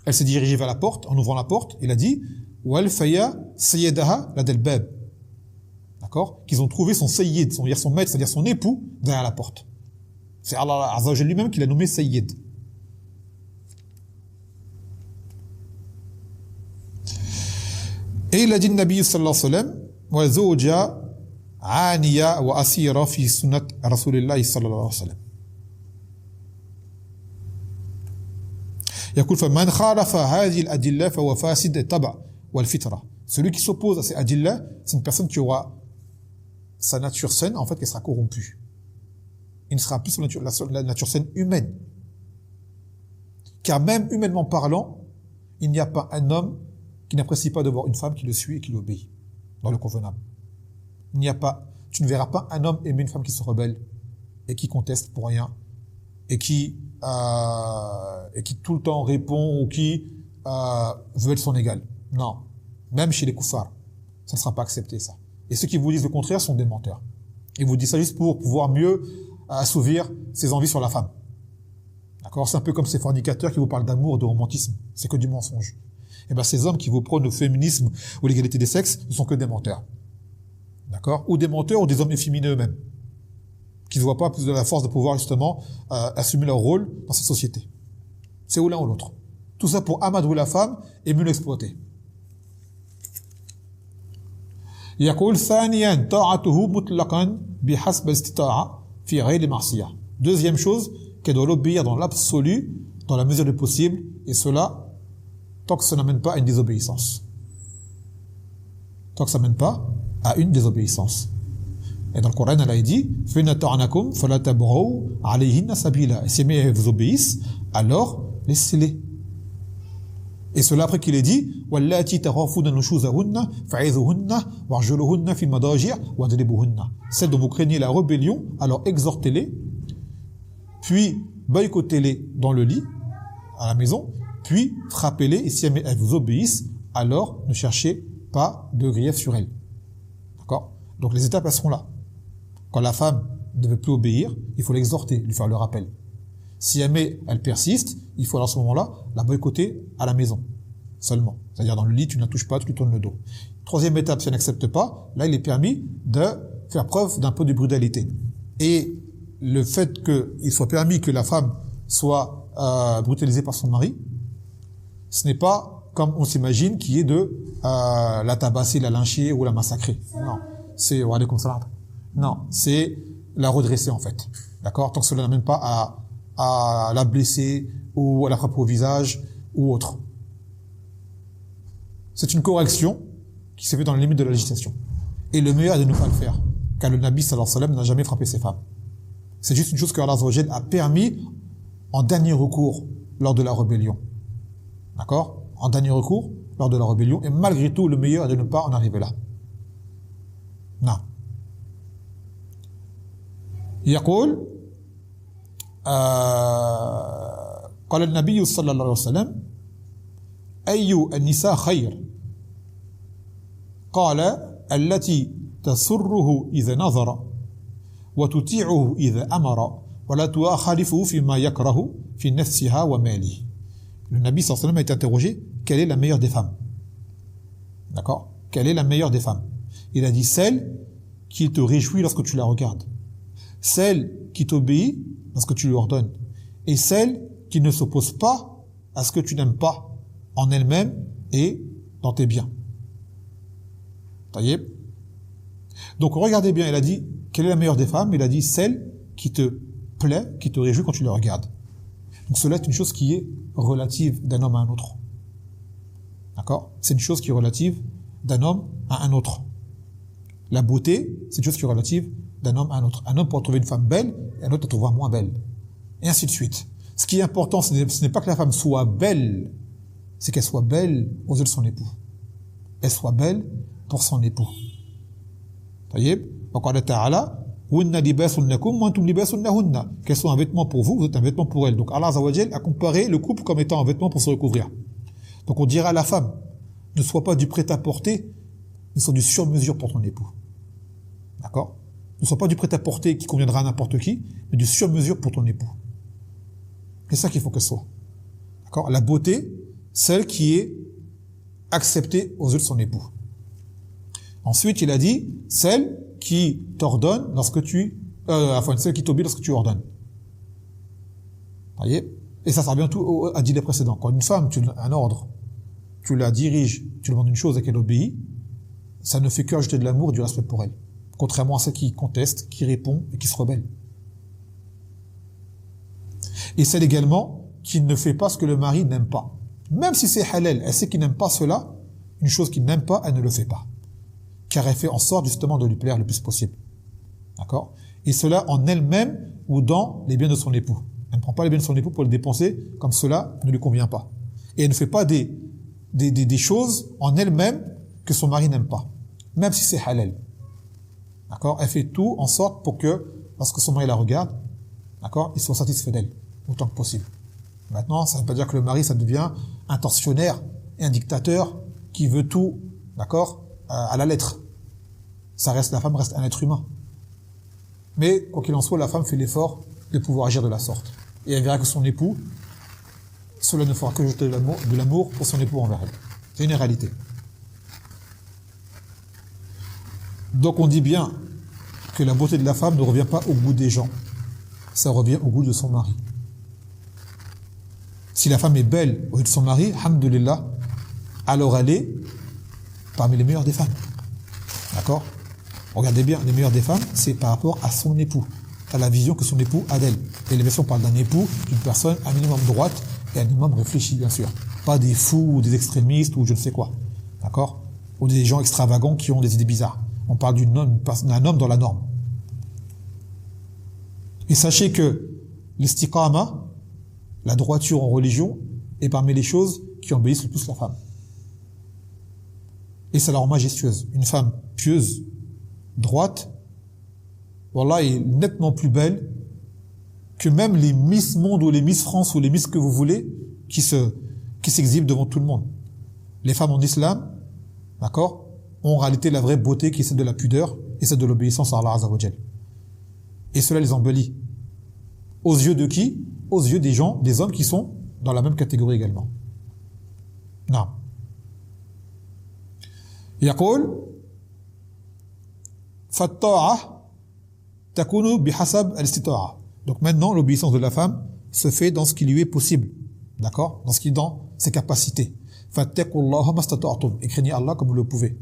elle s'est dirigée vers la porte, en ouvrant la porte, il a dit Wal faya sayyidaha ladal bab. D'accord? Qu'ils ont trouvé son sayyid, son maître, c'est-à-dire son époux, derrière la porte. C'est Allah Azza wa Jalla lui-même qui l'a nommé sayyid. Et il a dit Nabi sallallahu alayhi wa sallam wa zawja aniya wa asira fi sunnat Rasulillah sallallahu alayhi wa sallam. يقول فمن خالف هذه الأدلة فهو فاسد الطبع والفطرة. Celui qui s'oppose à ces adillah, c'est une personne qui aura sa nature saine, en fait, qui sera corrompue. Il ne sera plus sur la nature saine humaine. Car même humainement parlant, il n'y a pas un homme qui n'apprécie pas de voir une femme qui le suit et qui l'obéit dans le convenable. Tu ne verras pas un homme aimer une femme qui se rebelle et qui conteste pour rien et qui tout le temps répond ou qui veut être son égal. Non. Même chez les kuffars, ça ne sera pas accepté, ça. Et ceux qui vous disent le contraire sont des menteurs. Ils vous disent ça juste pour pouvoir mieux assouvir ses envies sur la femme. D'accord? C'est un peu comme ces fornicateurs qui vous parlent d'amour, de romantisme. C'est que du mensonge. Et bien ces hommes qui vous prônent le féminisme ou l'égalité des sexes ne sont que des menteurs. D'accord? Ou des menteurs ou des hommes efféminés eux-mêmes. Qui ne voient pas plus de la force de pouvoir justement assumer leur rôle dans cette société. C'est ou l'un ou l'autre. Tout ça pour amadouer la femme et mieux l'exploiter. يقول ثانيا طاعته مطلقا بحسب الاستطاعة في غير معصية. Deuxième chose, qu'elle doit l'obéir dans l'absolu, dans la mesure du possible, et cela tant que ça n'amène pas à une désobéissance. Tant que ça n'amène pas à une désobéissance. Et dans le Coran, elle a dit فَإِنْ أَطَعْنَكُمْ فَلَا تَبْغُوا عَلَيْهِنَّ سَبِيلًا. Et si elles vous obéissent, alors laissez-les. Et cela après qu'il ait dit وَاللَّاتِي تَخَافُونَ نُشُوزَهُنَّ فَعِظُوهُنَّ وَاهْجُرُوهُنَّ فِي الْمَضَاجِعِ وَاضْرِبُوهُنَّ. Celles dont vous craignez la rébellion, alors exhortez-les, puis boycottez-les dans le lit, à la maison, puis frappez-les, et si elles vous obéissent, alors ne cherchez pas de grief sur elles. D'accord? Donc les étapes, elles seront là. Quand la femme ne veut plus obéir, il faut l'exhorter, lui faire le rappel. Si elle persiste, il faut à ce moment-là la boycotter à la maison, seulement. C'est-à-dire dans le lit, tu ne la touches pas, tu lui tournes le dos. Troisième étape, si elle n'accepte pas, là il est permis de faire preuve d'un peu de brutalité. Et le fait qu'il soit permis que la femme soit brutalisée par son mari, ce n'est pas comme on s'imagine qui est de la tabasser, la lyncher ou la massacrer. Non, c'est non, c'est la redresser en fait. D'accord? Tant que cela n'amène pas à la blesser ou à la frapper au visage ou autre. C'est une correction qui s'est faite dans les limites de la législation. Et le meilleur est de ne pas le faire, car le Nabi sallallahu alayhi wa sallam n'a jamais frappé ses femmes. C'est juste une chose que Allah azza wa jalla a permis en dernier recours lors de la rébellion. D'accord? En dernier recours lors de la rébellion. Et malgré tout, le meilleur est de ne pas en arriver là. Non. يقول قال النبي صلى الله عليه وسلم أي النساء خير قال التي تسره إذا نظر وتطيعه إذا أمر ولا تخالفه فيما يكره في نفسها وماله. Le Nabi sallallahu alayhi wa sallam a été interrogé, quelle est la meilleure des femmes? D'accord? Quelle est la meilleure des femmes? Il a dit celle qui te réjouit lorsque tu la regardes, celle qui t'obéit lorsque tu lui ordonnes, et celle qui ne s'oppose pas à ce que tu n'aimes pas en elle-même et dans tes biens. Taïeb. Donc regardez bien, il a dit quelle est la meilleure des femmes? Il a dit celle qui te plaît, qui te réjouit quand tu la regardes. Donc cela est une chose qui est relative d'un homme à un autre. D'accord? C'est une chose qui est relative d'un homme à un autre. La beauté, c'est une chose qui est relative d'un homme à un autre. Un homme peut trouver une femme belle et un autre la trouver moins belle. Et ainsi de suite. Ce qui est important, ce n'est pas que la femme soit belle, c'est qu'elle soit belle aux yeux de son époux. Elle soit belle pour son époux. Taïeb. وقال تعالى وَإِنَّ لِبَاسٌ لَكُمْ وَأَنْتُمْ لِبَاسٌ لَهُنَّ. Qu'elles soient un vêtement pour vous, vous êtes un vêtement pour elles. Donc Allah Azza wa Jal a comparé le couple comme étant un vêtement pour se recouvrir. Donc on dira à la femme, ne sois pas du prêt-à-porter, mais sois du sur-mesure pour ton époux. D'accord? Ne sois pas du prêt-à-porter qui conviendra à n'importe qui, mais du sur-mesure pour ton époux. C'est ça qu'il faut qu'elle soit. D'accord? La beauté, celle qui est acceptée aux yeux de son époux. Ensuite, il a dit, celle qui t'ordonne lorsque celle qui t'obéit lorsque tu ordonnes. Voyez? Et ça revient tout à dire les précédents. Quand une femme, tu donnes un ordre, tu la diriges, tu lui demandes une chose et qu'elle obéit, ça ne fait qu'ajouter de l'amour et du respect pour elle. Contrairement à celle qui conteste, qui répond et qui se rebelle. Et celle également qui ne fait pas ce que le mari n'aime pas. Même si c'est halal, elle sait qu'il n'aime pas cela, une chose qu'il n'aime pas, elle ne le fait pas. Car elle fait en sorte justement de lui plaire le plus possible. D'accord? Et cela en elle-même ou dans les biens de son époux. Elle ne prend pas les biens de son époux pour le dépenser comme cela ne lui convient pas. Et elle ne fait pas des choses en elle-même que son mari n'aime pas. Même si c'est halal. D'accord? Elle fait tout en sorte pour que, lorsque son mari la regarde, d'accord, il soit satisfait d'elle, autant que possible. Maintenant, ça ne veut pas dire que le mari, ça devient un tortionnaire et un dictateur qui veut tout, d'accord, à la lettre. La femme reste un être humain. Mais, quoi qu'il en soit, la femme fait l'effort de pouvoir agir de la sorte. Et elle verra que son époux, cela ne fera que jeter de l'amour pour son époux envers elle. C'est une réalité. Donc on dit bien que la beauté de la femme ne revient pas au goût des gens. Ça revient au goût de son mari. Si la femme est belle au goût de son mari, alhamdoulilah, alors elle est parmi les meilleures des femmes. D'accord? Regardez bien, les meilleures des femmes, c'est par rapport à son époux, à la vision que son époux a d'elle. Et les versions parlent d'un époux, d'une personne un minimum droite et un minimum réfléchie, bien sûr. Pas des fous ou des extrémistes ou je ne sais quoi. D'accord? Ou des gens extravagants qui ont des idées bizarres. On parle d'un homme dans la norme. Et sachez que l'istiqama, la droiture en religion, est parmi les choses qui embellissent le plus la femme. Et ça la rend majestueuse. Une femme pieuse, droite, wallah, est nettement plus belle que même les Miss Monde ou les Miss France ou les Miss que vous voulez qui s'exhibent devant tout le monde. Les femmes en islam, d'accord, ont en réalité la vraie beauté qui est celle de la pudeur et celle de l'obéissance à Allah Azza wa Jal. Et cela les embellit. Aux yeux de qui? Aux yeux des gens, des hommes qui sont dans la même catégorie également. Non. يقول فالطاعة تكون بحسب الاستطاعة. Donc maintenant, l'obéissance de la femme se fait dans ce qui lui est possible. D'accord? Dans ce qui est dans ses capacités. فاتقوا الله ما استطعتم. Et craignez Allah comme vous le pouvez.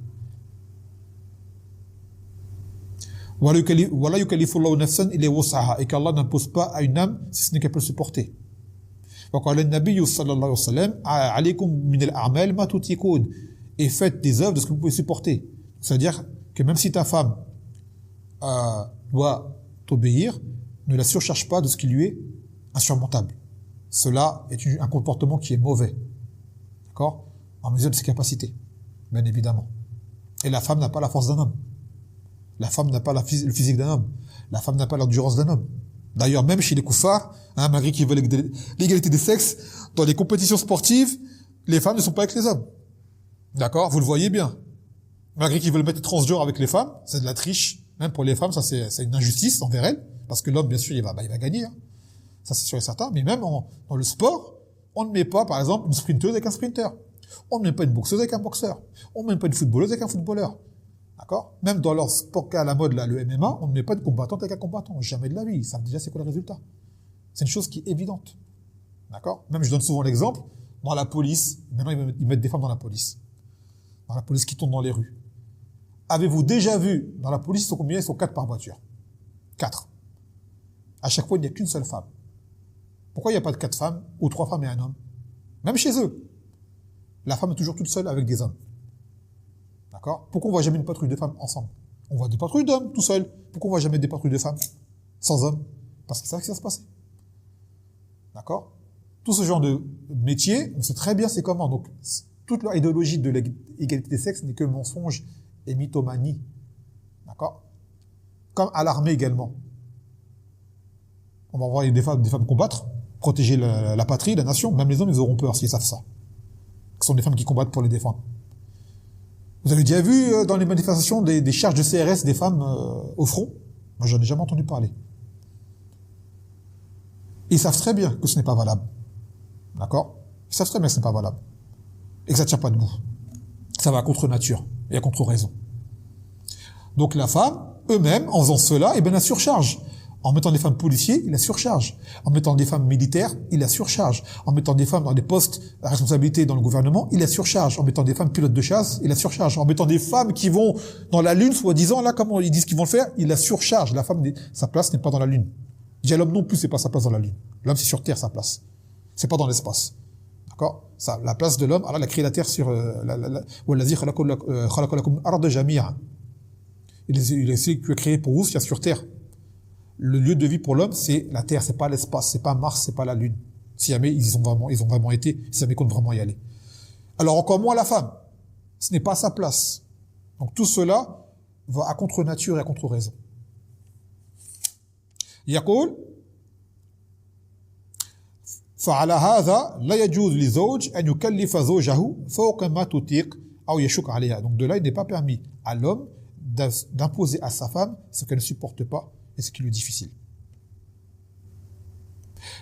ولا يكلف الله نفسا إلا وسعها. Et qu'Allah n'impose pas à une âme si ce n'est qu'elle peut le supporter. وقال النبي صلى الله عليه وسلم عليكم من الأعمال ما تطيقون. Et faites des œuvres de ce que vous pouvez supporter. C'est-à-dire que même si ta femme doit t'obéir, ne la surcharge pas de ce qui lui est insurmontable. Cela est un comportement qui est mauvais. D'accord? En mesure de ses capacités, bien évidemment. Et la femme n'a pas la force d'un homme. La femme n'a pas le physique d'un homme. La femme n'a pas l'endurance d'un homme. D'ailleurs, même chez les kuffars, malgré qu'ils veulent l'égalité des sexes, dans les compétitions sportives, les femmes ne sont pas avec les hommes. D'accord? Vous le voyez bien. Malgré qu'ils veulent mettre transgenre avec les femmes, c'est de la triche. Même pour les femmes, ça c'est une injustice envers elles. Parce que l'homme, bien sûr, il va gagner. Hein. Ça c'est sûr et certain. Mais même dans le sport, on ne met pas, par exemple, une sprinteuse avec un sprinter. On ne met pas une boxeuse avec un boxeur. On ne met pas une footballeuse avec un footballeur. D'accord? Même dans leur sport à la mode, là, le MMA, on ne met pas de combattante avec un combattant. Jamais de la vie. Ils savent déjà c'est quoi le résultat. C'est une chose qui est évidente. D'accord? Même je donne souvent l'exemple, dans la police, maintenant ils mettent des femmes dans la police. Dans la police qui tourne dans les rues. Avez-vous déjà vu, dans la police, ils sont combien? Ils sont 4 par voiture. 4. À chaque fois, il n'y a qu'une seule femme. Pourquoi il n'y a pas de 4 femmes, ou 3 femmes et un homme? Même chez eux. La femme est toujours toute seule avec des hommes. D'accord? Pourquoi on voit jamais une patrouille de femmes ensemble? On voit des patrouilles d'hommes tout seuls. Pourquoi on voit jamais des patrouilles de femmes sans hommes? Parce que c'est ça qui va se passer. D'accord? Tout ce genre de métier, on sait très bien c'est comment. Donc, toute leur idéologie de l'égalité des sexes n'est que mensonge et mythomanie. D'accord? Comme à l'armée également. On va envoyer des femmes combattre, protéger la patrie, la nation. Même les hommes, ils auront peur s'ils savent ça. Ce sont des femmes qui combattent pour les défendre. Vous avez déjà vu dans les manifestations des charges de CRS des femmes au front? Moi, j'en ai jamais entendu parler. Ils savent très bien que ce n'est pas valable. D'accord? Ils savent très bien que ce n'est pas valable. Et que ça ne tient pas debout. Ça va contre nature et à contre raison. Donc la femme, eux-mêmes, en faisant cela, eh bien, la surcharge. En mettant des femmes policiers, il la surcharge. En mettant des femmes militaires, il la surcharge. En mettant des femmes dans des postes à responsabilité dans le gouvernement, il la surcharge. En mettant des femmes pilotes de chasse, il la surcharge. En mettant des femmes qui vont dans la Lune, soi-disant, là, comme ils disent qu'ils vont le faire, il la surcharge. La femme, sa place n'est pas dans la Lune. Déjà, l'homme non plus, c'est pas sa place dans la Lune. L'homme, c'est sur Terre, sa place. C'est pas dans l'espace. D'accord? Ça, la place de l'homme, Allah a créé la Terre sur, il a créé pour vous ce qu'il y a sur Terre. Le lieu de vie pour l'homme, c'est la Terre, c'est pas l'espace, c'est pas Mars, c'est pas la Lune. Si jamais ils ont vraiment été, si jamais ils comptent vraiment y aller. Alors encore moins la femme. Ce n'est pas sa place. Donc tout cela va à contre nature et à contre raison. يقول فعلى هذا لا يجوز لزوج أن يكلف زوجه فوق ما تطيق أو يشق عليها. Donc de là, il n'est pas permis à l'homme d'imposer à sa femme ce qu'elle ne supporte pas et ce qui lui est difficile.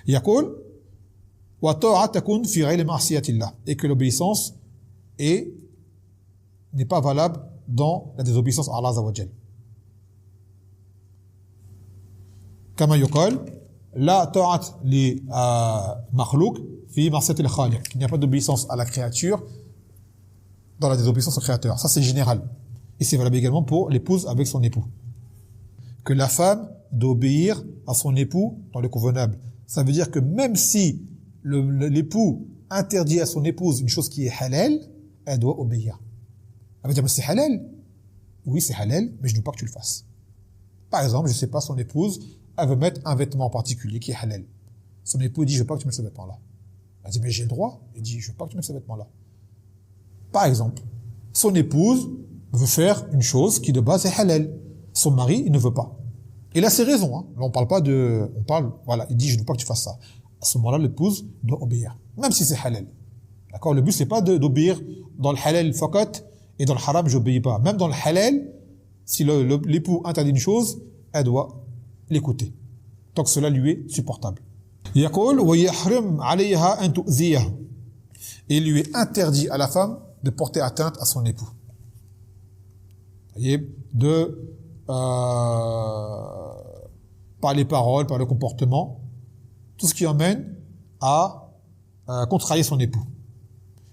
يقول وطاعة تكون في غير معصية الله, et que l'obéissance n'est pas valable dans la désobéissance à Allah Azza wa Jal. كما يقال لا طاعة لمخلوق في معصية الخالق. Il n'y a pas d'obéissance à la créature dans la désobéissance au créateur. Ça c'est général. Et c'est valable également pour l'épouse avec son époux. Que la femme doit obéir à son époux dans le convenable. Ça veut dire que même si l'époux interdit à son épouse une chose qui est halal, elle doit obéir. Elle va dire, mais c'est halal. Oui, c'est halal, mais je ne veux pas que tu le fasses. Par exemple, je ne sais pas, son épouse, elle veut mettre un vêtement en particulier qui est halal. Son époux dit, je ne veux pas que tu mettes ce vêtement-là. Elle dit, mais j'ai le droit. Il dit, je ne veux pas que tu mettes ce vêtement-là. Par exemple, son épouse veut faire une chose qui de base est halal. Son mari, il ne veut pas. Il a ses raisons. Hein. Là, on parle pas de... Voilà, il dit, je ne veux pas que tu fasses ça. À ce moment-là, l'épouse doit obéir. Même si c'est halal. D'accord? Le but, c'est pas d'obéir dans le halal fakat et dans le haram, j'obéis pas. Même dans le halal, si l'époux interdit une chose, elle doit l'écouter. Tant que cela lui est supportable. يقول ويحرم عليها أن تؤذيه. Il lui est interdit à la femme de porter atteinte à son époux. Voyez, par les paroles, par le comportement, tout ce qui emmène à contrarier son époux.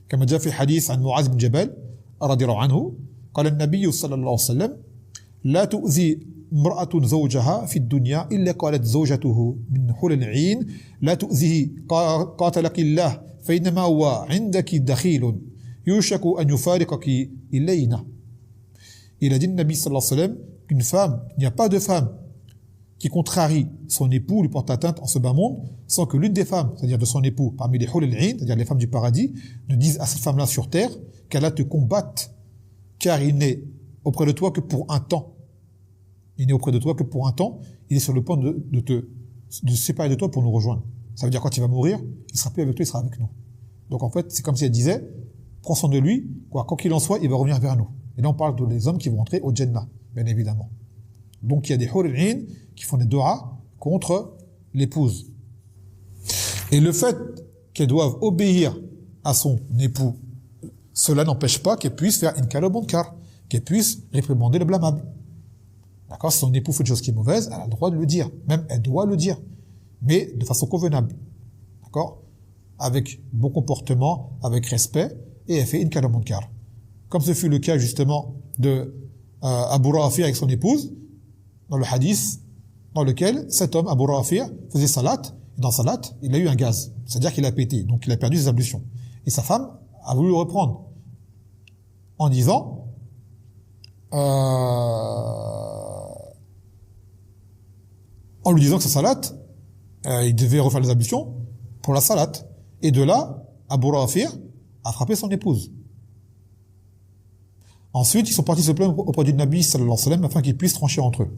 كما جاء في حديث عن معاذ بن جبل رضي الله عنه قال النبي صلى الله عليه وسلم لا تؤذي امرأة زوجها في الدنيا إلا قالت زوجته من حور العين لا تؤذيه قاتلك الله فإنما هو عندك دخيل يوشك أن يفارقك إلينا. Il a dit, le Nabi sallallahu alayhi wa sallam, qu'une femme, il n'y a pas de femme qui contrarie son époux, lui porte atteinte en ce bas monde, sans que l'une des femmes, c'est-à-dire de son époux, parmi les hul al-'ain, c'est-à-dire les femmes du paradis, ne dise à cette femme-là sur terre qu'elle a te combatte, car il n'est auprès de toi que pour un temps. Il n'est auprès de toi que pour un temps, il est sur le point de te de se séparer de toi pour nous rejoindre. Ça veut dire quand il va mourir, il sera plus avec toi, il sera avec nous. Donc en fait, c'est comme si elle disait, prends soin de lui, quoi qu'il en soit, il va revenir vers nous. Et là, on parle des hommes qui vont entrer au Jannah, bien évidemment. Donc il y a des hurri'in qui font des doigts contre l'épouse. Et le fait qu'elles doivent obéir à son époux, cela n'empêche pas qu'elle puisse faire inkar al-munkar, qu'elle puisse réprimander le blâmable. D'accord? Si son époux fait une chose qui est mauvaise, elle a le droit de le dire. Même, elle doit le dire. Mais de façon convenable. D'accord? Avec bon comportement, avec respect, et elle fait inkar al-munkar. Comme ce fut le cas, justement, de Abu Rafi' avec son épouse, dans le hadith, dans lequel cet homme, Abu Rafi', faisait salat, et dans salat, il a eu un gaz. C'est-à-dire qu'il a pété, donc il a perdu ses ablutions. Et sa femme a voulu le reprendre, en disant, en lui disant que sa salat, il devait refaire les ablutions pour la salat. Et de là, Abu Rafi' a frappé son épouse. Ensuite, ils sont partis se plaindre auprès du Nabi sallallahu alayhi wa sallam afin qu'ils puissent trancher entre eux.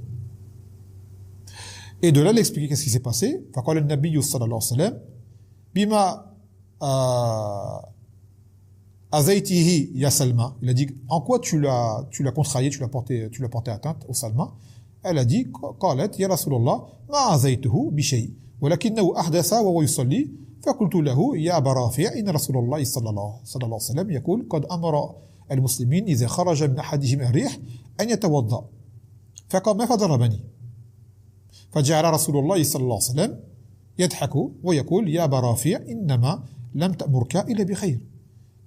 Et de là, il expliquait qu'est-ce qui s'est passé. Faqala an-Nabi sallallahu alayhi wa sallam bima azaytihi ya Salma. Il a dit en quoi tu l'as contrarié, tu l'as porté atteinte au Salma. Elle a dit qalat ya Rasulullah ma azaytuhu bi shay walakinahu ahdatha wa huwa yusalli فقلت له يا أبا رافع إن رسول الله صلى الله عليه وسلم يقول قد أمر المسلمين إذا خرج من أحدهم الريح أن يتوضأ فقام فضربني فجعل رسول الله صلى الله عليه وسلم يضحك ويقول يا أبا رافع إنما لم تأمرك إلا بخير.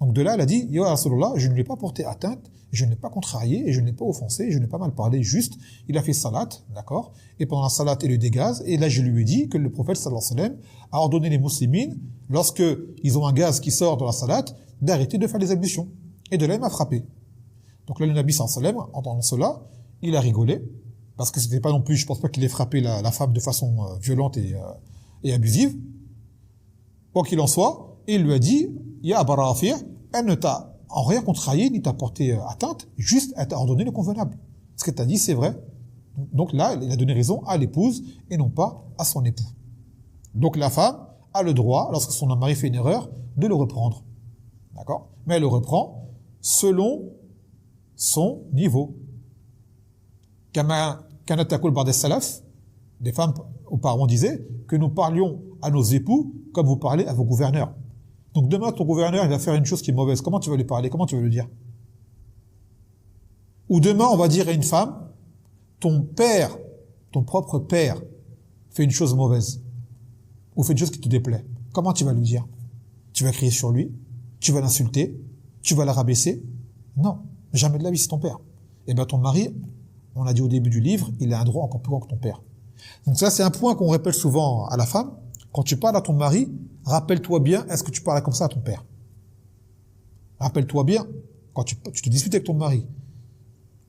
Donc de là, elle a dit, Ya Rasulullah, je ne l'ai pas porté atteinte, je ne l'ai pas contrarié, et je ne l'ai pas offensé, je ne l'ai pas mal parlé, juste, il a fait salat, d'accord? Et pendant la salat, il le dégaz, et là, je lui ai dit que le prophète, sallallahu alayhi wa sallam, a ordonné les muslimines, lorsque ils ont un gaz qui sort de la salat, d'arrêter de faire les ablutions. Et de là, il m'a frappé. Donc là, le Nabi, sallallahu alayhi wa sallam, entendant cela, il a rigolé, parce que c'était pas non plus, je pense pas qu'il ait frappé la femme de façon violente et abusive. Quoi qu'il en soit, il lui a dit, Ya Aba Rafi', elle ne t'a en rien contrarié, ni t'a porté atteinte, juste elle t'a ordonné le convenable. Ce qu'elle t'a dit, c'est vrai. Donc là, il a donné raison à l'épouse et non pas à son époux. Donc la femme a le droit, lorsque son mari fait une erreur, de le reprendre. D'accord? Mais elle le reprend selon son niveau. Kama kanatakul bar des salaf, des femmes auparavant disaient que nous parlions à nos époux comme vous parlez à vos gouverneurs. Donc demain, ton gouverneur, il va faire une chose qui est mauvaise. Comment tu vas lui parler? Comment tu vas lui dire? Ou demain, on va dire à une femme, ton père, ton propre père, fait une chose mauvaise. Ou fait une chose qui te déplaît. Comment tu vas lui dire? Tu vas crier sur lui? Tu vas l'insulter? Tu vas la rabaisser? Non. Jamais de la vie, c'est ton père. Eh bien, ton mari, on l'a dit au début du livre, il a un droit encore plus grand que ton père. Donc ça, c'est un point qu'on répète souvent à la femme. Quand tu parles à ton mari, rappelle-toi bien, est-ce que tu parles comme ça à ton père? Rappelle-toi bien, quand tu te disputes avec ton mari,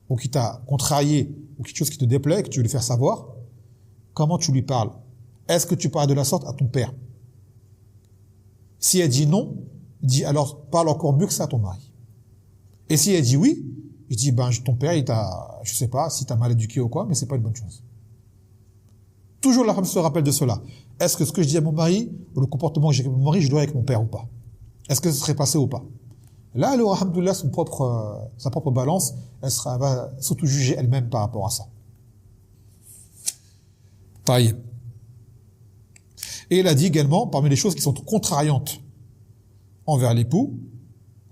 ou qui t'a contrarié, ou quelque chose qui te déplaît, que tu veux lui faire savoir, comment tu lui parles? Est-ce que tu parles de la sorte à ton père? Si elle dit non, dis alors parle encore mieux que ça à ton mari. Et si elle dit oui, il dit ton père, il t'a, je sais pas, si t'as mal éduqué ou quoi, mais c'est pas une bonne chose. Toujours la femme se rappelle de cela. Est-ce que ce que je dis à mon mari, ou le comportement que j'ai avec mon mari, je dois avec mon père ou pas? Est-ce que ce serait passé ou pas? Là, elle aura, alhamdoulilah, sa propre balance, elle va s'auto-juger elle-même par rapport à ça. Taïb. Et elle a dit également, parmi les choses qui sont contrariantes envers l'époux,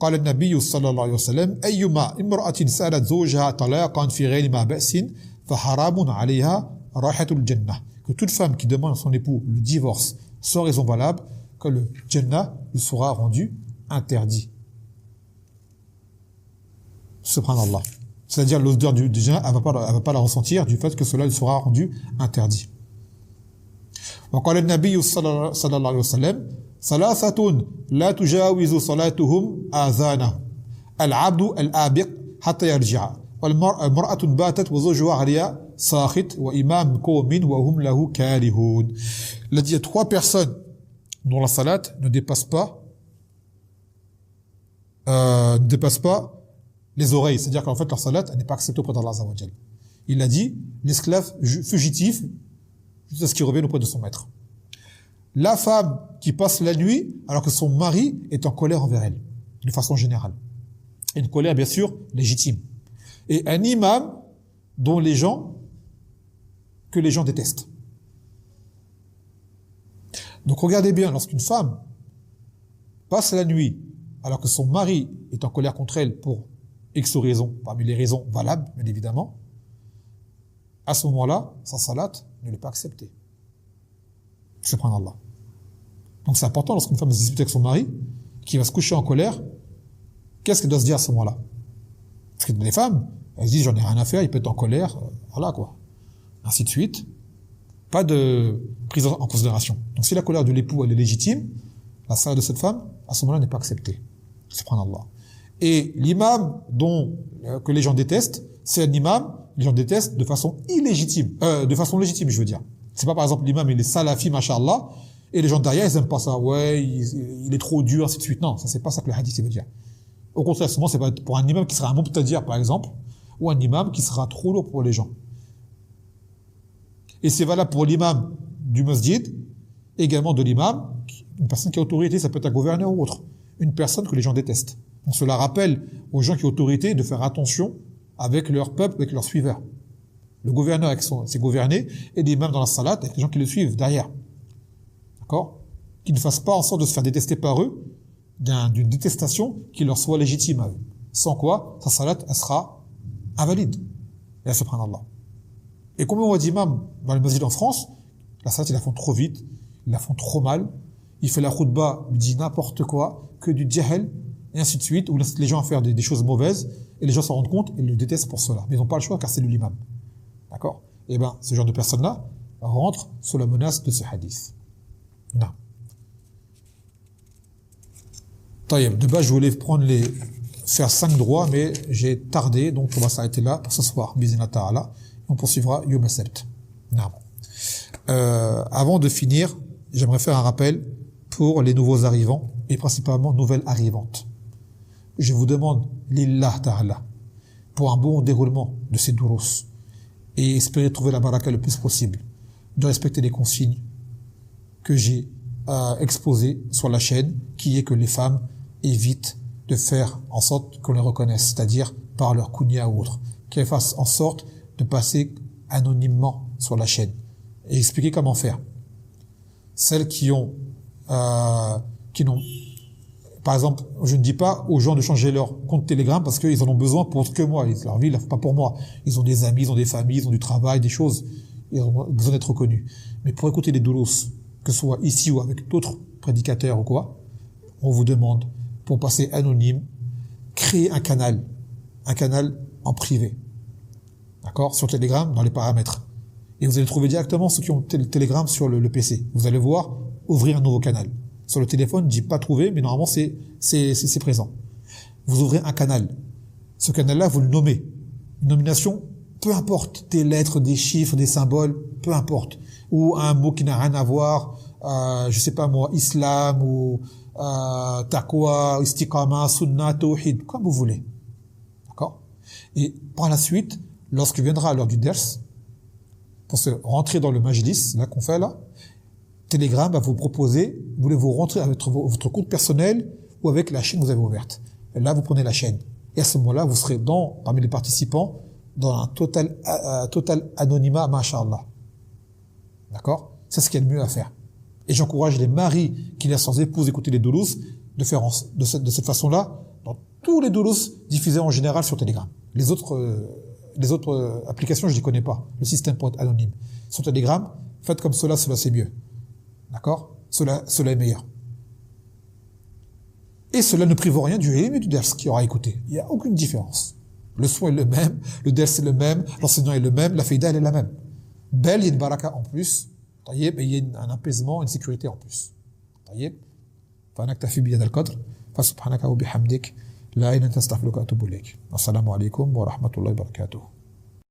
قال النبي صلى الله عليه وسلم أيما امرأة سألت زوجها طلاقا في غير ما بأس فحرام عليها راحة الجنة. Que toute femme qui demande à son époux le divorce sans raison valable, que le Jannah lui sera rendu interdit. Subhanallah. C'est-à-dire l'odeur du Jannah, elle va pas la ressentir du fait que cela lui sera rendu interdit. وقال النبي صلى الله عليه وسلم ثلاثة لا تجاوز صلاتهم آذانهم العبد الآبق حتى يرجع والمرأة باتت وزوجها عليها ساخط وإمام قوم وهم له كارهون. Il a dit il y a 3 personnes dont la salat ne dépasse pas les oreilles, c'est-à-dire qu'en fait leur salat n'est pas acceptée auprès d'Allah Azza wa Jal. Il a dit l'esclave fugitif jusqu'à ce qu'il revienne auprès de son maître. La femme qui passe la nuit alors que son mari est en colère envers elle, de façon générale. Et une colère, bien sûr, légitime. Et un imam que les gens détestent. Donc regardez bien, lorsqu'une femme passe la nuit alors que son mari est en colère contre elle pour X raisons, parmi les raisons valables, bien évidemment, à ce moment-là, sa salat ne l'est pas acceptée. Subhanallah. Donc c'est important lorsqu'une femme se dispute avec son mari, qui va se coucher en colère, qu'est-ce qu'elle doit se dire à ce moment-là? Parce que les femmes, elles se disent j'en ai rien à faire, il peut être en colère, voilà quoi. Ainsi de suite. Pas de prise en considération. Donc si la colère de l'époux elle est légitime, la salat de cette femme, à ce moment-là, n'est pas acceptée. Subhanallah. Et l'imam que les gens détestent, c'est un imam, les gens détestent de façon illégitime, de façon légitime, je veux dire. C'est pas par exemple l'imam il est salafi, masha'Allah, et les gens derrière ils aiment pas ça. Ouais, il est trop dur, ainsi de suite. Non, ça c'est pas ça que le hadith veut dire. Au contraire, souvent c'est pas pour un imam qui sera un mubtadir par exemple, ou un imam qui sera trop lourd pour les gens. Et c'est valable pour l'imam du masjid, également de l'imam, une personne qui a autorité, ça peut être un gouverneur ou autre, une personne que les gens détestent. Donc cela rappelle aux gens qui ont autorité de faire attention avec leur peuple, avec leurs suiveurs. Le gouverneur avec ses gouvernés et l'imam dans la salat avec les gens qui le suivent derrière. D'accord? Qu'ils ne fassent pas en sorte de se faire détester par eux, d'une détestation qui leur soit légitime à eux. Sans quoi, sa salat, elle sera invalide. Et subhanallah. Et combien on voit d'imams dans les masjids en France, la salat, ils la font trop vite, ils la font trop mal, il fait la khutba, il dit n'importe quoi, que du djahel, et ainsi de suite, où les gens faire des choses mauvaises, et les gens s'en rendent compte, et le détestent pour cela. Mais ils n'ont pas le choix, car c'est lui l'imam. D'accord? Eh ben, ce genre de personnes-là rentrent sous la menace de ce hadith. Non. Taïeb, de base, je voulais faire 5 droits, mais j'ai tardé, donc on va s'arrêter là pour ce soir. Bizina ta'ala. On poursuivra Yom al-Sabt. Non. Avant de finir, j'aimerais faire un rappel pour les nouveaux arrivants, et principalement nouvelles arrivantes. Je vous demande, lillah ta'ala, pour un bon déroulement de ces durus, et espérer trouver la baraka le plus possible, de respecter les consignes que j'ai exposées sur la chaîne, qui est que les femmes évitent de faire en sorte qu'on les reconnaisse, c'est-à-dire par leur kunya ou autre, qu'elles fassent en sorte de passer anonymement sur la chaîne, et expliquer comment faire. Celles qui n'ont, par exemple, je ne dis pas aux gens de changer leur compte Telegram parce qu'ils en ont besoin pour autre que moi. Leur vie, pas pour moi. Ils ont des amis, ils ont des familles, ils ont du travail, des choses. Ils ont besoin d'être reconnus. Mais pour écouter les doulos, que ce soit ici ou avec d'autres prédicateurs ou quoi, on vous demande, pour passer anonyme, créer un canal en privé. D'accord? Sur Telegram, dans les paramètres. Et vous allez trouver directement ceux qui ont Telegram sur le PC. Vous allez voir, ouvrir un nouveau canal. Sur le téléphone, je dis pas trouver, mais normalement c'est présent. Vous ouvrez un canal. Ce canal-là, vous le nommez. Une nomination, peu importe, des lettres, des chiffres, des symboles, peu importe. Ou un mot qui n'a rien à voir, je sais pas moi, islam, ou taqwa, istiqama, sunnah, tawhid, comme vous voulez. D'accord? Et par la suite, lorsque viendra l'heure du ders, pour se rentrer dans le majlis, là qu'on fait là, Telegram va vous proposer, voulez-vous rentrer avec votre compte personnel ou avec la chaîne que vous avez ouverte. Et là, vous prenez la chaîne. Et à ce moment-là, vous serez parmi les participants, dans un total anonymat, masha'Allah. D'accord? C'est ce qu'il y a de mieux à faire. Et j'encourage les maris qui laissent leurs épouses écouter les doulous de faire de cette façon-là dans tous les doulous diffusés en général sur Telegram. Les autres applications, je les connais pas. Le système pour être anonyme. Sur Telegram, faites comme cela c'est mieux. D'accord? Cela est meilleur. Et cela ne prive rien du ilm et du ders qui aura écouté. Il n'y a aucune différence. Le soin est le même, le ders est le même, l'enseignant est le même, la faïda elle est la même. Belle, il y a une baraka en plus. طيب, et il y a un apaisement, une sécurité en plus. طيب. فنكتفي بهذا القدر فسبحانك وبحمدك لا إله إلا أنت أستغفرك وأتوب إليك. السلام عليكم ورحمة الله وبركاته.